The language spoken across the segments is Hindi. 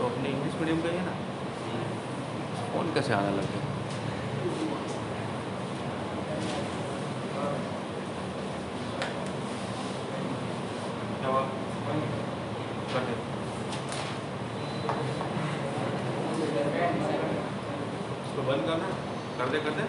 अपने इंग्लिश मीडियम का ही है ना, फ़ोन कैसे आने लग गया? क्या हुआ? कर दे, इसको बंद करना, कर दे कर दे।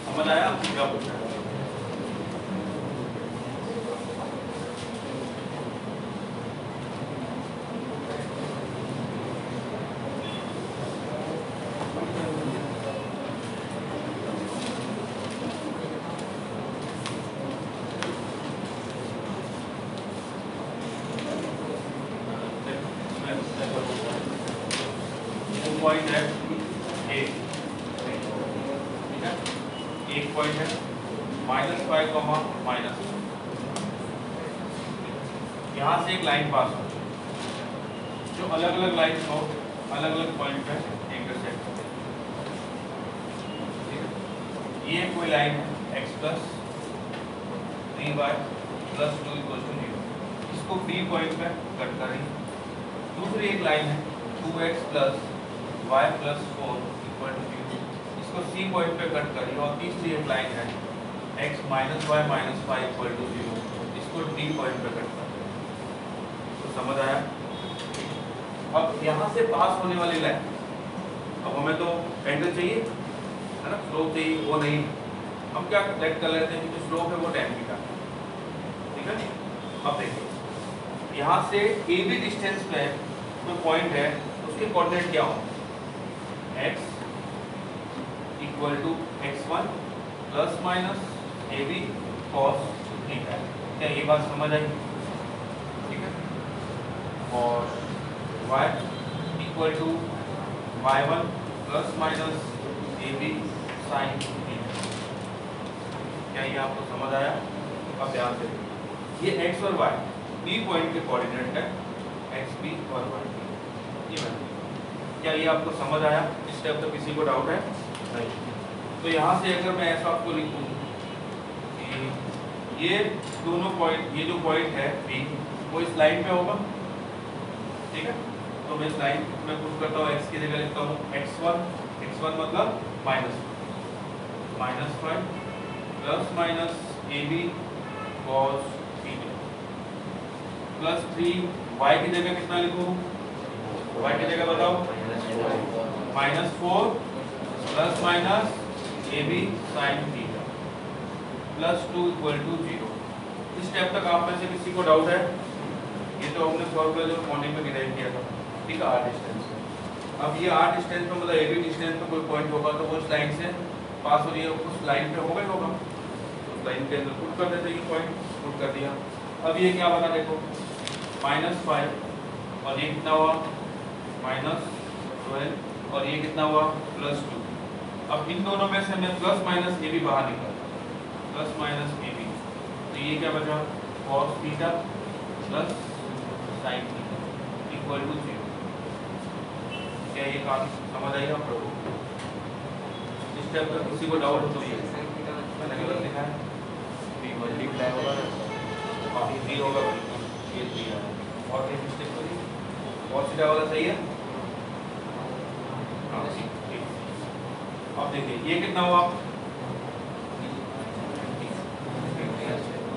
समझ आया क्या पूछा है? पॉइंट है ए, ठीक है, एक पॉइंट है -5 कॉमा माइनस, यहाँ से एक लाइन पास हो जो अलग अलग लाइन हो अलग अलग पॉइंट पे इंटरसेक्ट हो, ठीक है। ये कोई लाइन है x plus 3y plus 2 equal to 0, इसको B पॉइंट पे कट कर रही है। दूसरी एक लाइन है 2x plus y plus 4 equal to 0, इसको C पॉइंट पे कट करिए। और तीसरी एक लाइन है x minus y minus 5 equal to 0, इसको D पॉइंट पे कट करिए। तो समझ आया? अब यहाँ से पास होने वाली लाइन, अब हमें तो एंगल चाहिए है ना, स्लोप चाहिए, वो नहीं, हम क्या कलेक्ट कर लेते हैं, जो स्लोप है वो tan थीटा, ठीक है। अब देखिए यहाँ से AB डिस्टेंस पे कोई पॉइंट है, उसके कोऑर्डिनेट क्या हो, x equal to x1 plus minus AB cos theta. क्या ये बात समझ आई? ठीक है। और y equal to y1 plus minus AB sin theta. क्या ये आपको समझ आया? अब ध्यान से ये x और y B पॉइंट के कोऑर्डिनेट है, xB और yB, ये बन गया। क्या ये आपको समझ आया? इस स्टेप तक किसी को डाउट है? नहीं। तो यहाँ से अगर मैं ऐसा आपको लिखूँ कि ये दोनों पॉइंट, ये जो पॉइंट है B वो इस लाइन पे होगा, ठीक है। तो मैं इस लाइन में पुट करता हूँ, x की जगह लिखता हूँ x1 मतलब -5 plus minus AB cos theta plus 3 y की जगह कितना लिखूँ, y की जगह बताओ, -4 plus minus AB sin theta plus 2 equal to 0। इस स्टेप तक आप में से किसी को डाउट है? ये तो हमने फॉर्मूला जो मॉर्निंग में डिराइव किया था, ठीक है, r डिस्टेंस। अब ये r डिस्टेंस पे मतलब AB डिस्टेंस पे कोई पॉइंट होगा तो वो उस लाइन से पास हो रही है, उस लाइन पे होगा ही होगा, उस लाइन के अंदर पुट कर देते हैं, ये पॉइंट पुट कर दिया। अब ये क्या बना देखो, -5 और ये कितना हुआ -12 और ये कितना हुआ +2। अब इन दोनों में से मैं प्लस माइनस AB बाहर निकालता हूँ, प्लस माइनस AB, तो ये क्या बचा, cos theta plus sin theta equal to 0। क्या ये काम समझ आई आप लोगों को? इस स्टेप पर किसी को डाउट हो तो ये मैंने गलत लिखा है, B मल्टीप्लाई होगा बाकी 3 होगा, ये 3 है और ये मिस्टेक करी, cos थीटा वाला सही है। हाँ ठीक। अब देखिए ये कितना हुआ,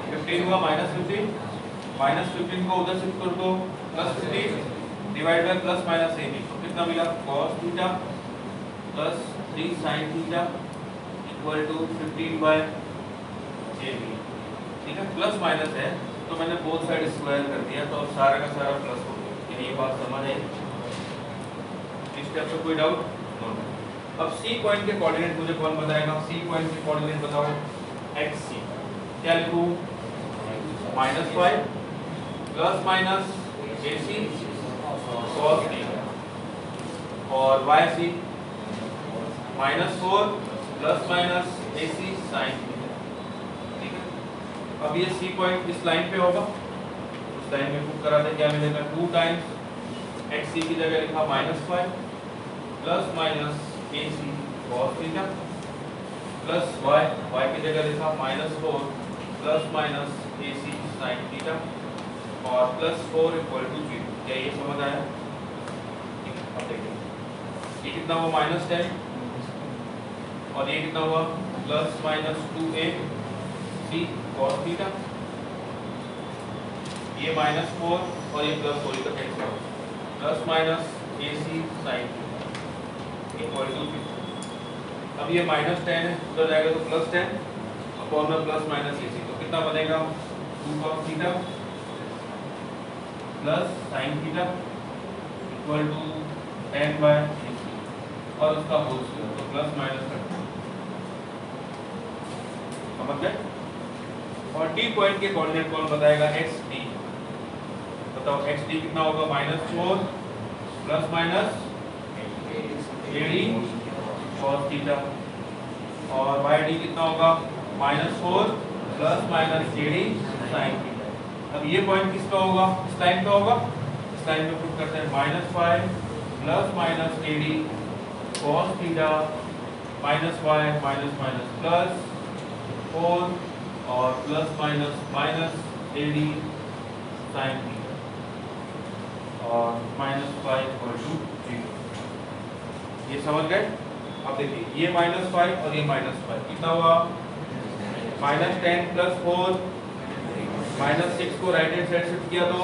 15 हुआ, -15 को उधर शिफ्ट कर दो, +15 divide by plus minus AB, तो कितना मिला, cos theta plus 3 sin theta equal to 15/AB, ठीक है। प्लस माइनस है तो मैंने बोथ साइड स्क्वायर कर दिया, तो अब सारा का सारा प्लस हो गया। ये बात समझ आई? इस स्टेप पे कोई डाउट? नो। अब C पॉइंट के कोऑर्डिनेट मुझे कौन बताएगा? C पॉइंट के कोऑर्डिनेट बताओ, XC। क्या लिखूं, -5 plus minus AC cos theta और वाई सी -4 प्लस माइनस ए सी साइन थीटा। ठीक है, अब ये सी पॉइंट इस लाइन पे होगा, उस लाइन में पुट करा दे, क्या मिलेगा 2 टाइम्स एक्स सी की जगह लिखा -5 प्लस माइनस ए सी कॉस थीटा प्लस वाई की जगह लिखा -4 प्लस माइनस ए सी साइन थीटा और +4 = 0। क्या ये समझ आया? अब देखिए ये कितना हुआ -10 और ये कितना हुआ +-2a सी cos थीटा, ये -4 और ये +4 का कैंसिल हो +-a सी sin थीटा = 0। अब ये -10 है, उधर जाएगा तो +10 अपॉन में +-a सी, तो कितना बनेगा 2 cos theta plus sin theta equal to 10/ac और उसका होल स्क्वायर, तो प्लस माइनस करना, समझ गए? और टी पॉइंट के कोऑर्डिनेट कौन बताएगा? X D. बताओ एक्स डी कितना होगा? -4 plus minus A cos theta और वाई डी कितना होगा? -4 plus minus A sin theta. अब ये पॉइंट किसका होगा? इस लाइन का होगा, इस लाइन में पुट करते हैं -5 plus minus A cos theta -y minus plus 4 और plus minus A sin theta और -5 = 0। ये समझ गए? अब देखिए ये -5 और ये -5 कितना हुआ? -10 प्लस 4 -6 को राइट हैंड साइड शिफ्ट किया तो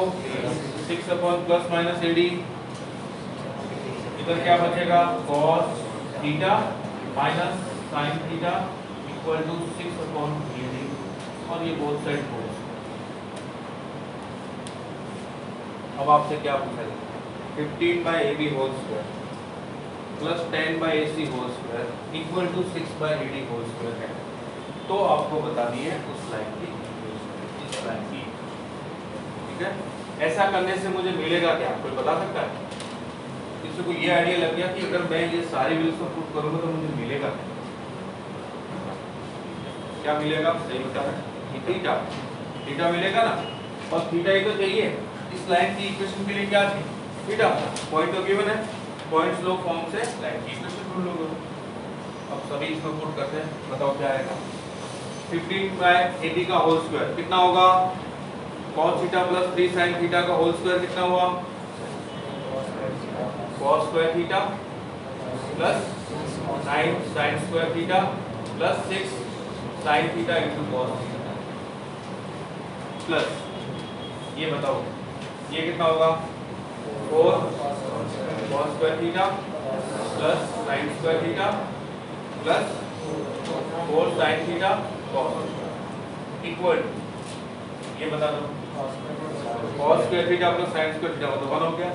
6 अपॉन प्लस माइनस एडी, इधर क्या बचेगा? cos theta minus sin theta equal to 6 upon A D ये बोथ साइड होल। अब आपसे क्या पूछा जाए? 15/ab whole square plus 10/ac whole square equal to 6/ad whole square है, तो आपको बतानी है उस लाइन की, इस लाइन की। ठीक है, ऐसा करने से मुझे मिलेगा क्या? कोई बता सकता है? किसी को ये आइडिया लग गया कि अगर मैं ये सारी वैल्यूज को पुट करूंगा तो मुझे मिलेगा क्या? मिलेगा? सही बता रहा है, थीटा मिलेगा ना, और थीटा ही तो चाहिए इस लाइन की इक्वेशन के लिए। क्या थी? थीटा। पॉइंट तो गिवन है, पॉइंट्स लो फॉर्म से लाइन की इक्वेशन ढूंढ लोगे। अब सभी इसमें पुट करते हैं, बताओ क्या आएगा? 15/ab का होल स्क्वायर कितना होगा? cos theta plus 3 sin theta का होल स्क्वायर कितना हुआ? cos square theta plus 9 sin square theta plus 6 sin theta into cos theta plus ये बताओ ये कितना होगा? 4 cos square theta plus sin square theta plus 4 sin theta cos equal, ये बता दो cos square theta plus sin square theta तो 1 हो गया,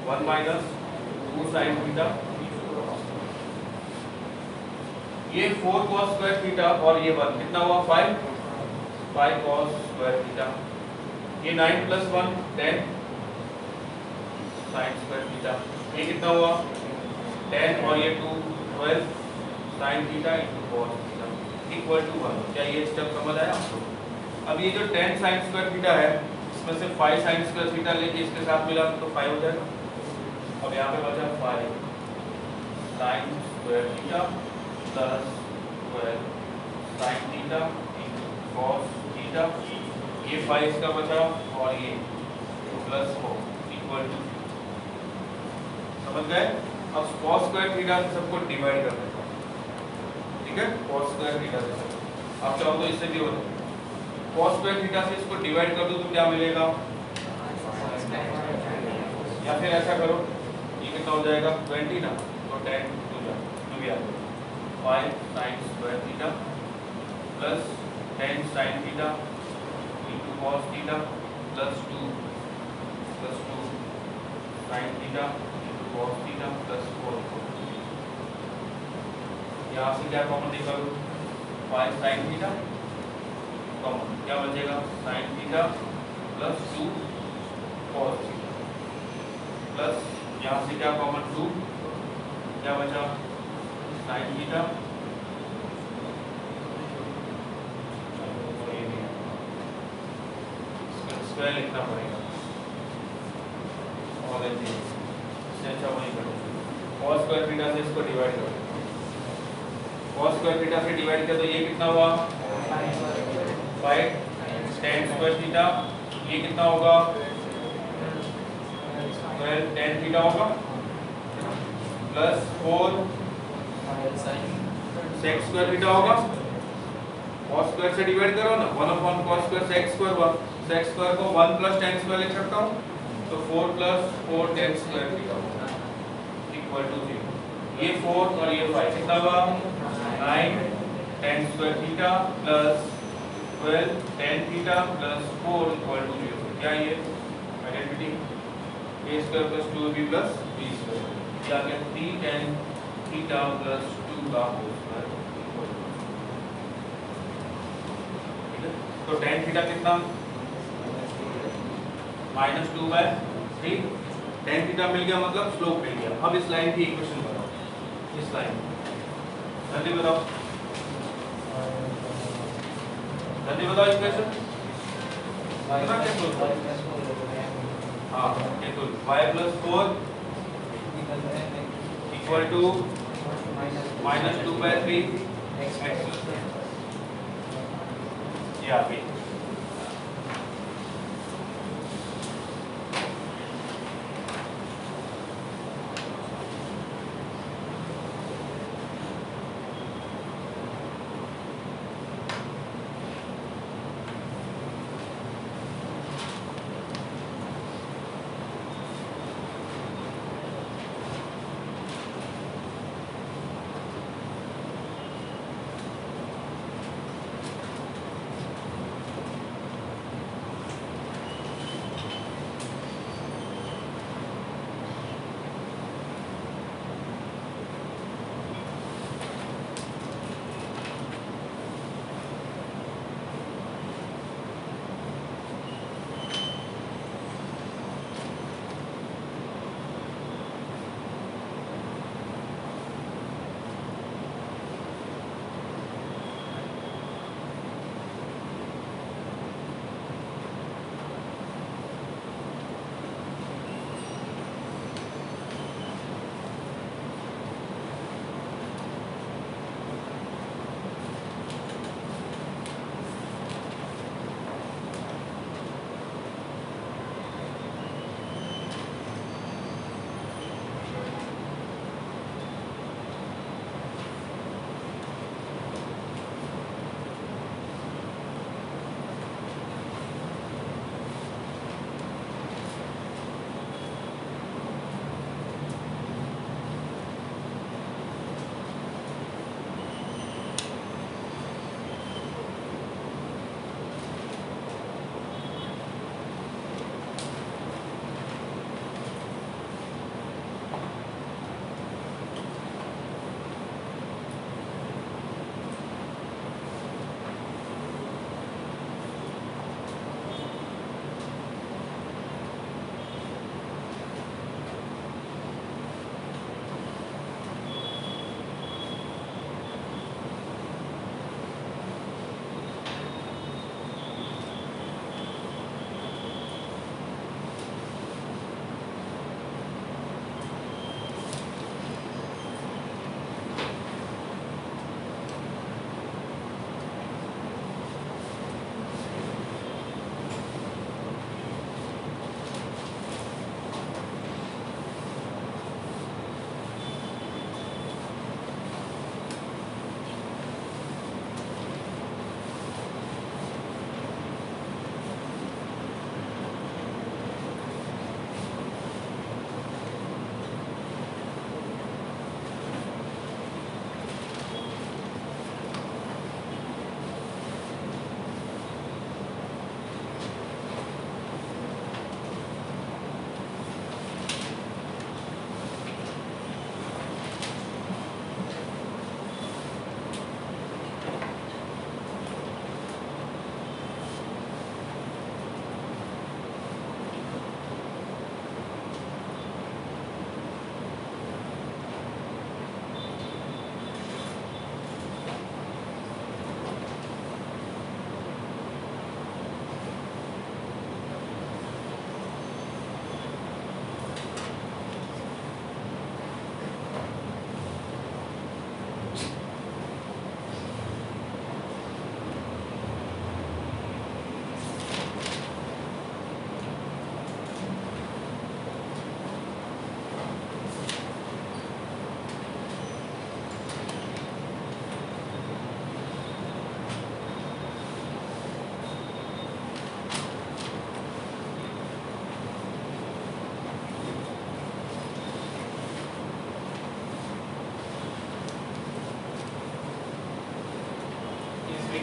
1 माइनस 2 sin थीटा, ये 4 cos स्क्वायर थीटा और ये 1 कितना हुआ? 5 cos स्क्वायर थीटा, ये 9 प्लस 1 10 sin स्क्वायर थीटा, ये कितना हुआ? 10 और ये 2 12 sin theta into cos theta equal to 1। क्या ये स्टेप समझ आया आपको? अब ये जो 10 sin स्क्वायर थीटा है इसमें से 5 sin स्क्वायर थीटा लेके इसके साथ मिला तो 5 हो जाएगा। अब यहाँ पे बचा 5 sin square theta plus 12 sin theta into cos theta, ये 5 इसका बचा और ये प्लस 4 इक्वल टू, समझ गए? अब cos स्क्वायर थीटा से सबको डिवाइड कर देते हैं। ठीक है, cos स्क्वायर थीटा से आप चाहो तो इससे भी हो जाए। cos स्क्वायर थीटा से इसको डिवाइड कर दो तो क्या मिलेगा? या फिर ऐसा करो, ये कितना हो जाएगा? 20 ना, तो 10 हो जाएगा, जो भी आ जाए 5 sin square theta plus 10 sin theta into cos theta plus 2 sin theta into cos theta plus 4। यहाँ से क्या कॉमन निकालो? 5 sin थीटा कॉमन, क्या बचेगा? sin theta plus 2 cos theta plus यहाँ से क्या कॉमन? 2 क्या बचा साइन थीटा स्क्वायर लिखना पड़ेगा और अच्छा वही करो cos स्क्वायर थीटा से इसको डिवाइड करो cos स्क्वायर थीटा से डिवाइड किया तो ये कितना हुआ 5 tan स्क्वायर थीटा ये कितना होगा 12 tan थीटा होगा प्लस 4 sec स्क्वायर थीटा होगा cos स्क्वायर से डिवाइड करो ना 1 cos स्क्वायर sec स्क्वायर हुआ sec स्क्वायर को 1 प्लस tan स्क्वायर लिख सकता हूं तो 4 प्लस 4 tan स्क्वायर थीटा होगा इक्वल टू 0 ये 4 और ये 5 कितना हुआ 9 tan square theta plus 12 tan theta plus 4 equal to 0 क्या ये identity a square plus 2b plus b square या क्या 3 tan थीटा प्लस 2 का होल स्क्वायर तो tan थीटा कितना -2/3 tan थीटा मिल गया मतलब स्लोप मिल गया। अब इस लाइन की इक्वेशन बनाओ इस लाइन जल्दी बताओ इक्वेशन हाँ ये तो y + 4 इक्वल टू -2/3 x ये आ गई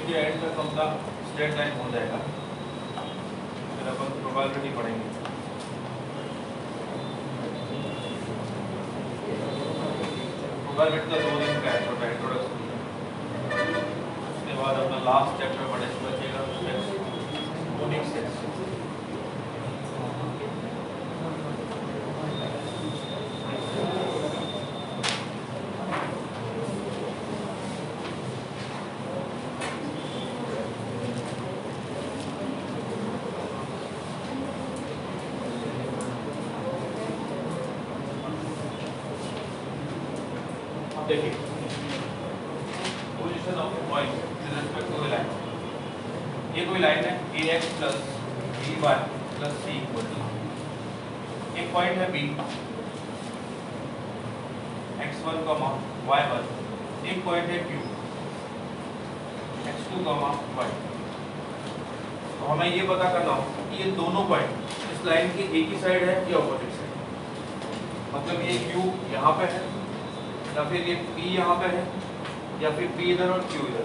इसके एंड तक अपना स्ट्रेट लाइन हो जाएगा। फिर अपन प्रोबेबिलिटी पढ़ेंगे। प्रोबेबिलिटी का 2 दिन का है, छोटा इंट्रोडक्शन है। उसके बाद अपना लास्ट चैप्टर पढ़े बचेगा यूनिक सेट्स। देखिए position of point with respect to line. ये कोई लाइन है ax plus by plus c equal to एक पॉइंट है b x1 y1, एक पॉइंट है q x2 y। तो हमें ये पता करना होगा कि ये दोनों पॉइंट इस लाइन की एक ही साइड है या ऑपोजिट साइड। मतलब ये q यहाँ पे है या फिर ये P यहाँ पे है या फिर P इधर और Q इधर।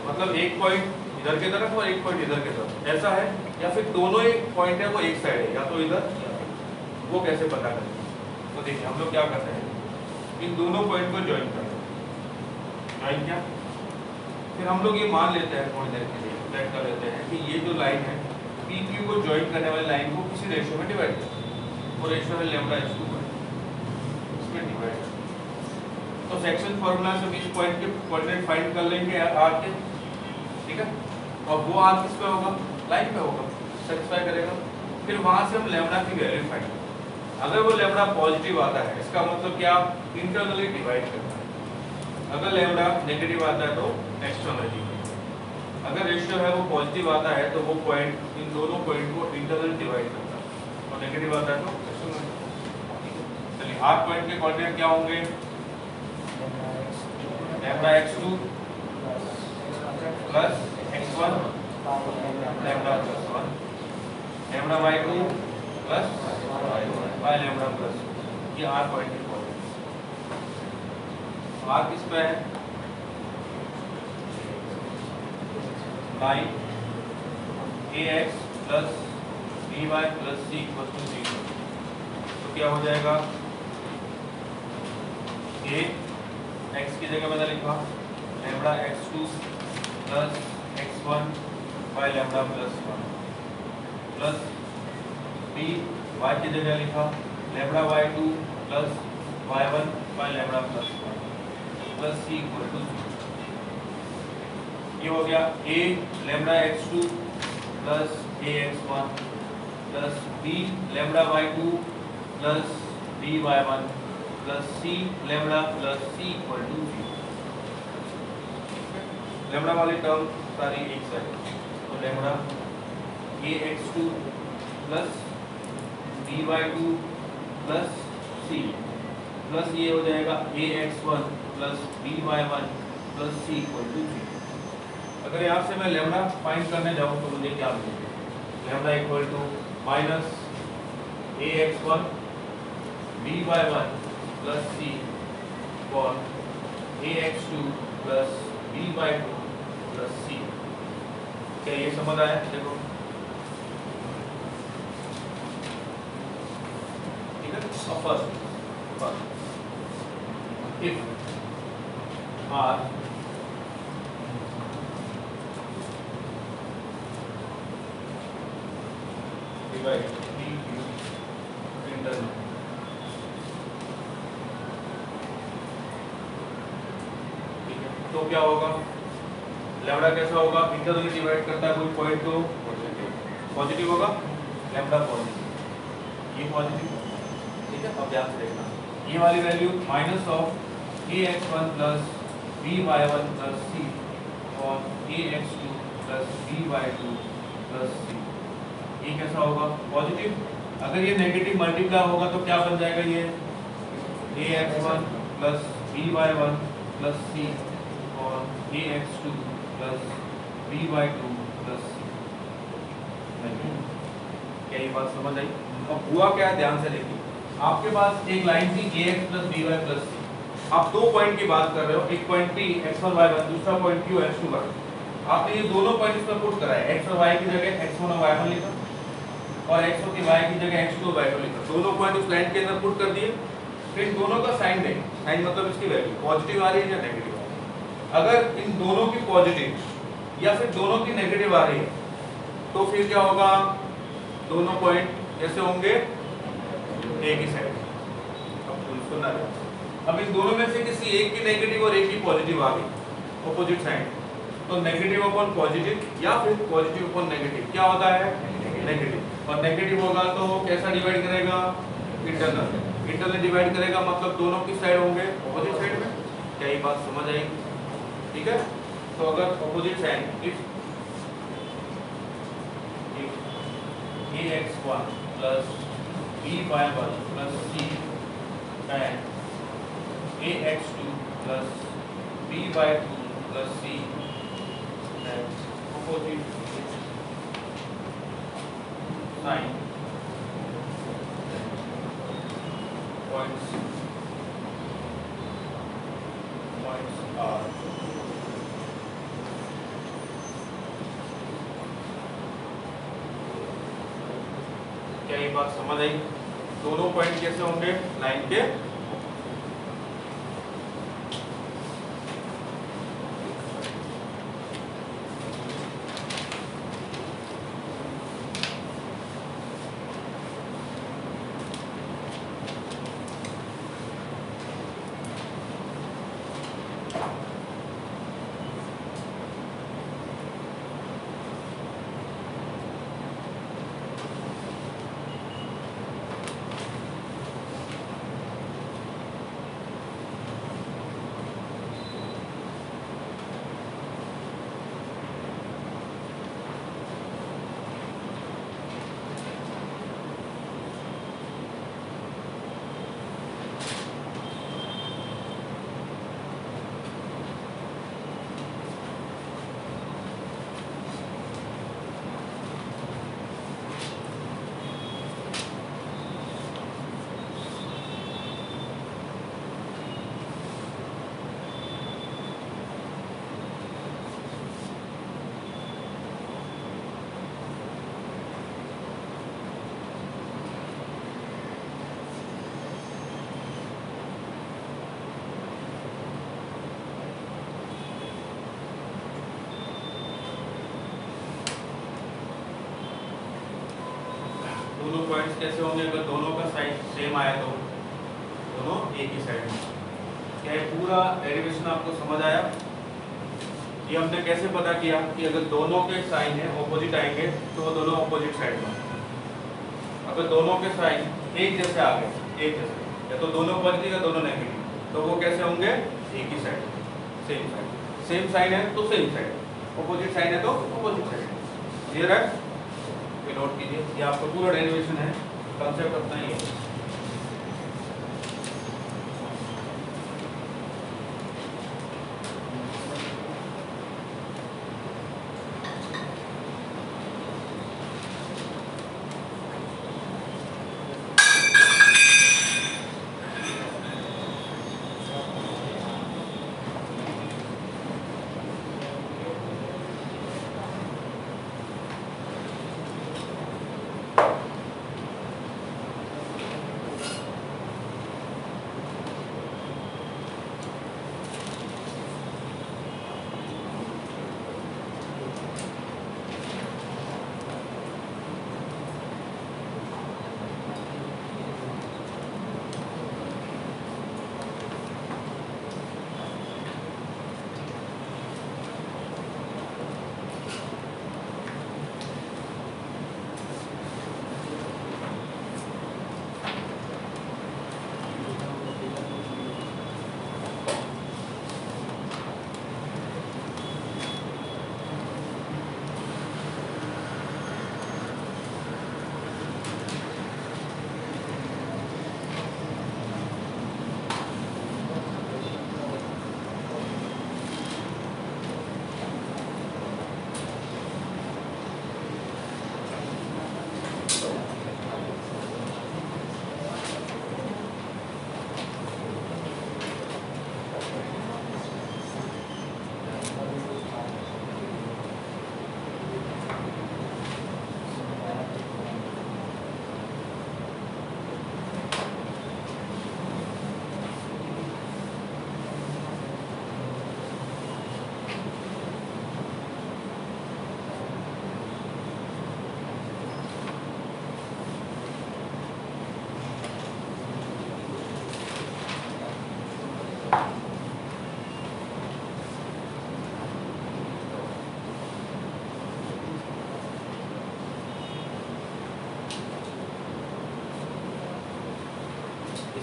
मतलब एक पॉइंट इधर की तरफ और एक पॉइंट इधर की तरफ ऐसा है, या फिर दोनों एक पॉइंट है वो एक साइड है, या तो इधर वो कैसे पता करें। तो देखिए हम लोग क्या करते हैं, इन दोनों पॉइंट को ज्वाइन करते हैं। ज्वाइन क्या, फिर हम लोग ये मान लेते हैं थोड़ी देर के लिए सेट कर लेते हैं कि ये जो लाइन है पी क्यू को ज्वाइन करने वाली लाइन को किसी रेशियो में डिवाइड करते हैं। वो रेशियो है λ/2 इसमें डिवाइड। तो सेक्शन फार्मूला से इस पॉइंट के कोऑर्डिनेट फाइंड कर लेंगे आर के, ठीक है। और वो आर किस पे होगा, लाइन पे होगा, सेटिस्फाई करेगा। फिर वहां से हम लैम्डा की वैल्यू फाइंड करेंगे। अगर वो लैम्डा पॉजिटिव आता है इसका मतलब क्या, इंटरनली डिवाइड करता है। अगर लैम्डा नेगेटिव आता है तो एक्सटर्नली। अगर रेशियो है वो पॉजिटिव आता है तो वो पॉइंट इन दोनों पॉइंट को इंटरनली डिवाइड करता है, और नेगेटिव आता है तो एक्सटर्नली। चलिए आर पॉइंट के कोऑर्डिनेट क्या होंगे, lambda x2 plus x1 lambda plus 1, lambda y2 plus y lambda plus 1। ये आर पॉइंट के कोऑर्डिनेट्स। आर किस पे है, line ax plus by plus c equal to 0। तो क्या हो जाएगा, a x की जगह मैंने लिखा lambda x2 plus x1 by lambda plus 1 plus b y की जगह लिखा lambda y2 plus y1 by lambda plus 1 plus c equal to 0। ये हो गया a lambda x2 plus ax1 plus b lambda y2 plus by1 plus c lambda plus c equal to 0। Lambda वाली टर्म सारी एक साइड, तो lambda ax2 plus by2 plus c plus ये हो जाएगा ax1 plus by1 plus c equal to 0। अगर यहाँ से मैं लैम्डा फाइंड करने जाऊँ तो मुझे क्या मिलेगा, lambda equal to minus ax1 by1 plus c और ax2 plus by2 plus c। क्या ये समझ आया, देखो ठीक है। First if r divide pq internal, तो क्या होगा, लैम्डा कैसा होगा, इंटरनली डिवाइड करता है कोई पॉइंट को, पॉजिटिव होगा, लैम्डा पॉजिटिव, ये पॉजिटिव, ठीक है। अब ध्यान से देखना, ये वाली value minus of ax1 plus by1 plus c और ax2 plus by2 plus c, ये कैसा होगा, पॉजिटिव। अगर ये नेगेटिव मल्टीप्लाई होगा तो क्या बन जाएगा, ये ax1 plus by1 plus c और ax2 plus by2 plus c। क्या ये बात समझ आई। अब हुआ क्या, ध्यान से देखिए, आपके पास एक लाइन थी ax plus by plus c। आप दो पॉइंट की बात कर रहे हो, एक पॉइंट p x1 y1, दूसरा पॉइंट q x2 y। आपने ये दोनों पॉइंट इसमें पुट करा है, x और y की जगह x1 और y1 लिखा और x1 की y की जगह x2 और y2 लिखा। दोनों पॉइंट उस लाइन के अंदर पुट कर दिए। फिर दोनों का साइन देंगे। साइन मतलब इसकी वैल्यू पॉजिटिव आ रही है या नेगेटिव आ रही है। अगर इन दोनों की पॉजिटिव या फिर दोनों की नेगेटिव आ रही है तो फिर क्या होगा, दोनों पॉइंट कैसे होंगे, एक ही साइड। अब इन दोनों में से किसी एक की नेगेटिव और एक की पॉजिटिव आ गई ऑपोजिट साइड, तो नेगेटिव अपॉन पॉजिटिव या फिर पॉजिटिव अपॉन नेगेटिव क्या होता है, नेगेटिव। और नेगेटिव होगा तो कैसा डिवाइड करेगा, इंटरनल। इंटरनल डिवाइड करेगा मतलब दोनों की साइड होंगे ऑपोजिट साइड में। क्या ये बात समझ आई? ठीक है। तो अगर opposite side if ax1 plus by1 plus c and ax2 plus by2 plus c and opposite sign points are क्या ये बात समझ आई? दोनों पॉइंट कैसे होंगे लाइन के, दोनों पॉइंट्स कैसे होंगे, अगर दोनों का साइड सेम आया तो दोनों एक ही साइड में। क्या ये पूरा डेरिवेशन आपको समझ आया? ये हमने कैसे पता किया कि अगर दोनों के साइन है ऑपोजिट आएंगे तो वो दोनों ऑपोजिट साइड में। अगर दोनों के साइन एक जैसे आ गए, एक जैसे, या तो दोनों पॉजिटिव या दोनों नेगेटिव, तो वो कैसे होंगे, एक ही side, same side. Same sign है तो सेम साइड, ऑपोजिट साइन है तो ऑपोजिट साइड। क्लियर है? नोट कीजिए, ये आपका पूरा डेरिवेशन है, कंसेप्ट अपना ही है।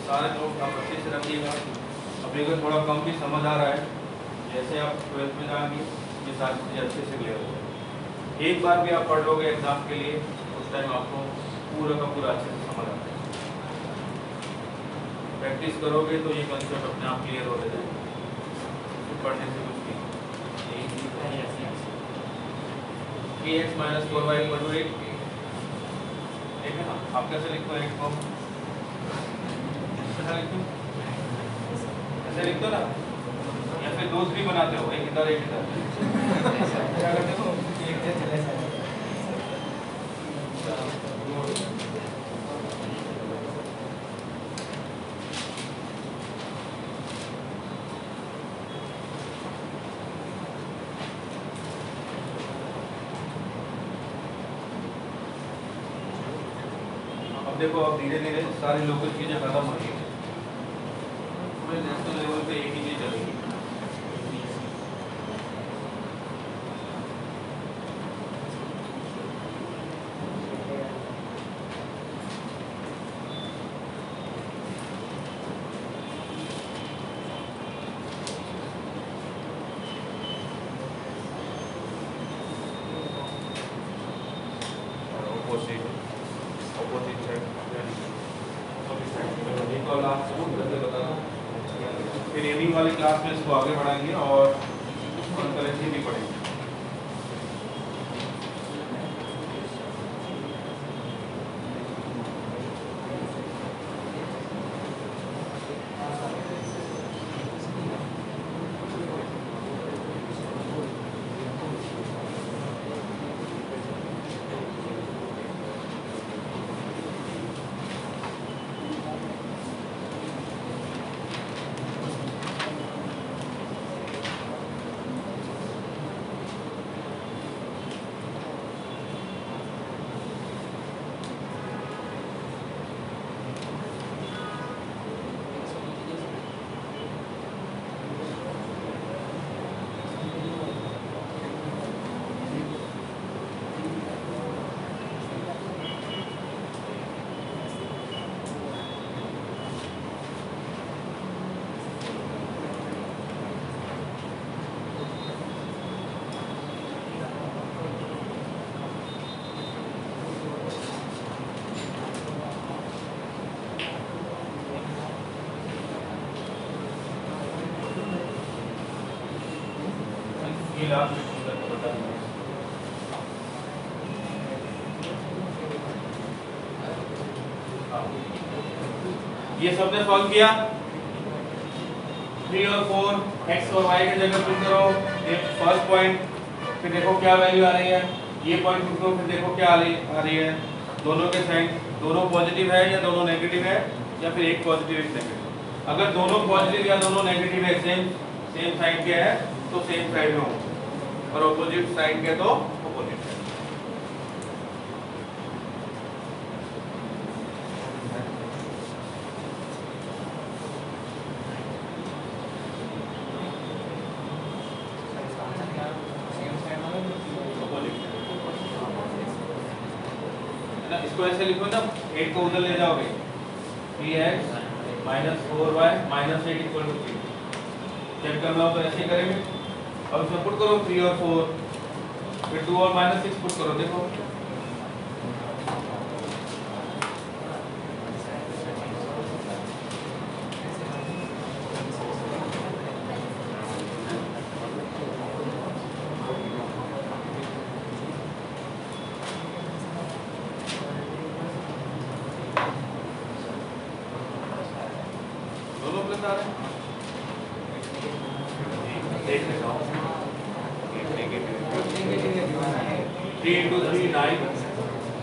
सारे नोट आप अच्छे से रखिएगा। अभी अगर थोड़ा कम भी समझ आ रहा है, जैसे आप 12th में जाएंगे ये सारी चीज़ें अच्छे से क्लियर हो जाएगी। एक बार भी आप पढ़ लोगे एग्जाम के लिए, उस टाइम आपको पूरा का पूरा अच्छे से समझ आता है। प्रैक्टिस करोगे तो ये कंसेप्ट अपने आप क्लियर हो जाएगा, पढ़ने से कुछ नहीं। x minus 4y equal to 8, ठीक है ना। आप कैसे लिखते हो 8 को? ऐसे लिखते हो ना, या फिर दोस्त भी बनाते हो, एक इधर एक इधर क्या करते हो? देखो अब धीरे धीरे सारी लोकल चीजें खत्म हो रही है, पूरे नेशनल लेवल पे एक ही चीज चलेगी। फिर एमिंग वाली क्लास में इसको आगे बढ़ाएंगे और करेंसी भी पढ़ेंगे। ये सबने सॉल्व किया। 3 और 4 x और y की जगह पुट करो, ये फर्स्ट पॉइंट, फिर देखो क्या वैल्यू आ रही है। ये पॉइंट पुट करो, फिर देखो क्या आ रही है। दोनों के साइन, दोनों पॉजिटिव है या दोनों नेगेटिव है, या फिर एक पॉजिटिव एक नेगेटिव। अगर दोनों पॉजिटिव या दोनों नेगेटिव है, सेम साइन के है तो सेम साइड में हो, और ऑपोजिट साइन के तो ऑपोजिट साइड। इसको ऐसे लिखो ना, 8 को उधर ले जाओगे, 3x minus 4y minus 8 equal to 3। Check करना हो तो ऐसे ही करेंगे। अब इसमें पुट करो 3 और 4, फिर 2 और माइनस 6 पुट करो, देखो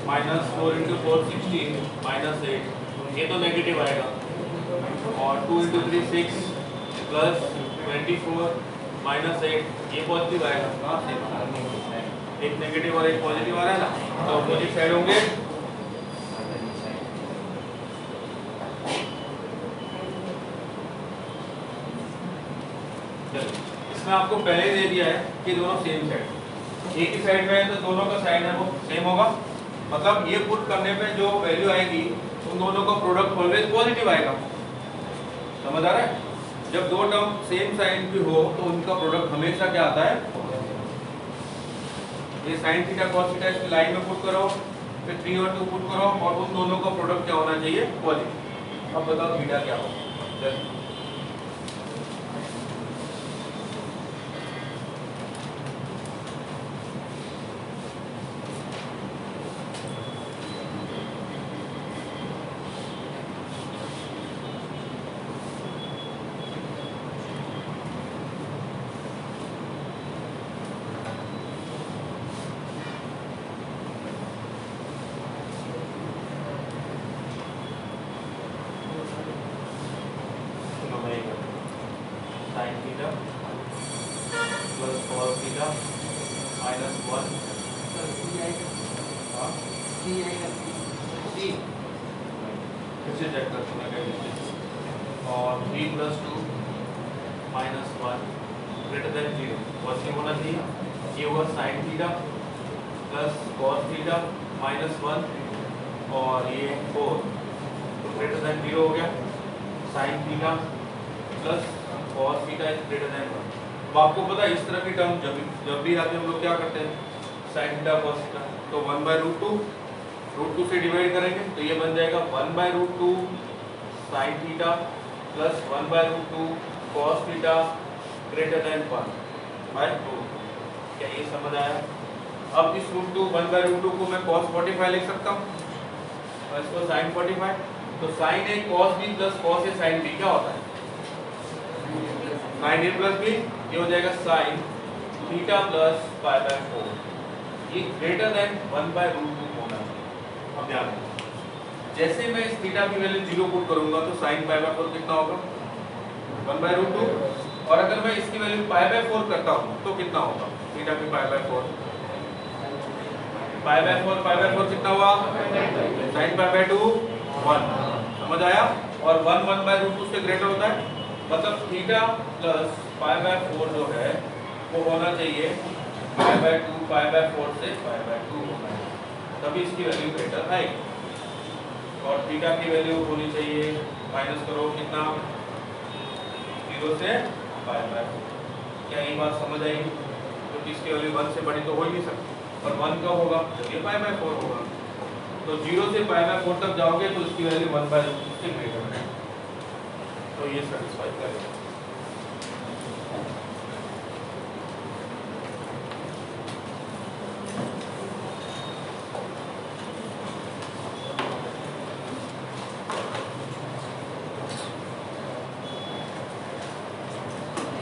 माइनस 4 इंटू 4 16 माइनस 8, ये तो नेगेटिव आएगा। और 2 इंटू 3 6 प्लस 24 माइनस 8, ये पॉजिटिव आएगा। एक नेगेटिव और एक पॉजिटिव आ रहा है ना, तो अपोजिट साइड होंगे। इसमें आपको पहले दे दिया है कि दोनों सेम साइड, एक ही साइड में है तो दोनों का साइन है वो सेम होगा। मतलब ये पुट करने पे जो वैल्यू आएगी उन दोनों का प्रोडक्ट ऑलवेज पॉजिटिव आएगा। समझ आ रहा है? जब दो टर्म सेम साइन की हो तो उनका प्रोडक्ट हमेशा क्या आता है? ये साइन थीटा कॉस थीटा इसकी लाइन में पुट करो, फिर 3 और 2 पुट करो और उन दोनों का प्रोडक्ट क्या होना चाहिए? पॉजिटिव। अब बताओ थीटा क्या होगा? Sine theta plus cos theta minus 1 फिर से चेक करते हैं कैसे, और 3 + 2 माइनस 1 ग्रेटर देन 0 बस ये होना चाहिए। ये होगा sine theta plus cos theta minus 1 और ये 4 तो ग्रेटर देन 0 हो गया। Sine theta plus cos theta is greater than 1। तो आपको पता है इस तरह की टर्म जब भी आते हैं हम लोग क्या करते हैं? साइन थीटा कॉस थीटा तो 1/√2 √2 से डिवाइड करेंगे तो ये बन जाएगा 1/√2 sine theta plus 1/√2 cos theta greater than 1/2। क्या ये समझ आया? अब इस √2 1/√2 को मैं cos 45 लिख सकता हूँ और इसको sin 45। तो sin a cos b plus cos a sin b क्या होता है? sin a प्लस b, ये हो जाएगा sin थीटा प्लस π/4। ये ग्रेटर देन 1/√2 होना चाहिए। अब ध्यान रखो, जैसे मैं इस थीटा की वैल्यू 0 पुट करूंगा तो sin π/4 कितना होगा? 1/√2। और अगर मैं इसकी वैल्यू π/4 करता हूँ तो कितना होगा? थीटा की π/4 π/4 कितना हुआ? sin π/2 1। समझ आया? और 1 1/√2 से ग्रेटर होता है, मतलब थीटा प्लस π/4 जो है वो होना चाहिए π/2 π/4 से π/2 होना है, तभी इसकी वैल्यू ग्रेटर आएगी। और थीटा की वैल्यू होनी चाहिए माइनस करो कितना? 0 से π/4। क्या ये बात समझ आएगी? तो इसकी वैल्यू 1 से बड़ी तो हो ही नहीं सकती, और 1 कब होगा? जब ये π/4 होगा। तो 0 से π/4 तक जाओगे तो इसकी वैल्यू 1/√2 से ग्रेटर है, तो ये सेटिस्फाई करेगा।